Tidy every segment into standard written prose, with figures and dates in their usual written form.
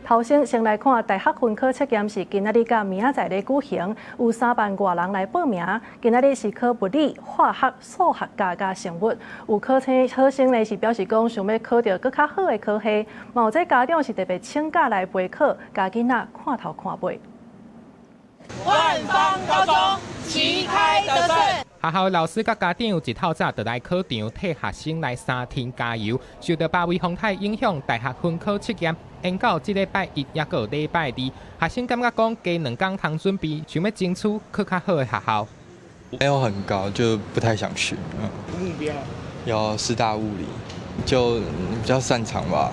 頭先來看大學分科測驗是今仔日甲明仔載咧舉行，有3萬多人來報名。今仔日是考物理、化學、數學加生物。有考生呢是表示講想要考到更較好的科系，嘛有這家長是特別請假來陪考，家囡仔看頭看尾。萬芳高中旗開得勝。學校老師甲家長一透早就來考場，替學生來3天加油。受到八位風颱影響，大學分科測驗延到這禮拜1，也個禮拜2。學生感覺講加2天通準備，想要爭取去較好的學校。沒有很高，就不太想去。目標有師大物理，就比較擅長吧。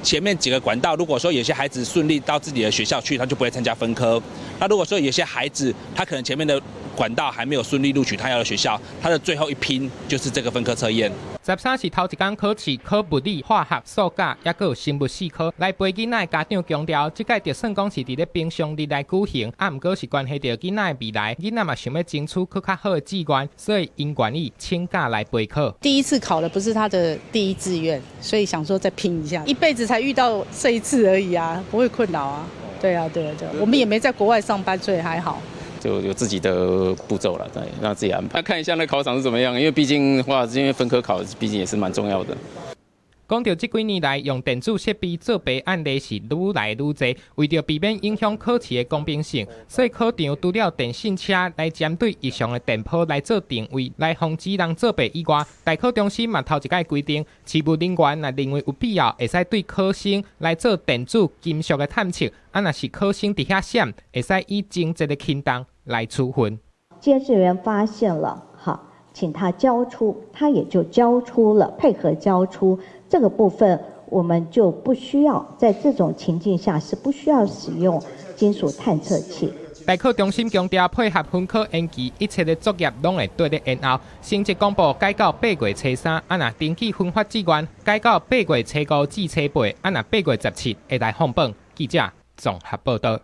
前面幾個管道，如果說有些孩子順利到自己的學校去，他就不會參加分科。那如果說有些孩子，他可能前面的管道還沒有順利錄取他要的學校，他的最後一拼就是這個分科測驗。13是頭一天考試，考物理、化學、數學，也個有生物4科。來陪囡仔家長強調，這屆就算講是佇咧平常日來舉行，啊，毋過是關係到囡仔的未來，囡仔嘛想要爭取更較好的志願，所以因願意請假來陪考。第一次考的不是他的第一志願，所以想說再拼一下，一輩子才遇到這一次而已啊，不會困擾啊。對啊，對啊，對啊，我們也沒在國外上班，所以還好。就有自己的步驟了，對，讓自己安排。那看一下那考場是怎麼樣，因為畢竟的話，因為分科考，畢竟也是蠻重要的。講到這幾年來用電子設備作弊案例是愈來愈多，為了避免影響考試的公平性，所以考場除了電信車來針對異常的電波來做定位，來防止人作弊以外，大考中心嘛頭一屆規定，事務人員若認為有必要，會使對考生來做電子金屬的探測，啊，若是考生佇遐閃，會使以經濟的輕重來處分。監視員發現了，好，請他交出，他也就交出了，配合交出。這個部分我們就不需要，在這種情境下是不需要使用金屬探測器。大考中心強調，配合分科延期，一切的作業攏會對咧延後。成績公布改到8月初3，啊若登記分發志願改到8月初5至初8，啊若8月17會來放榜。記者綜合報道。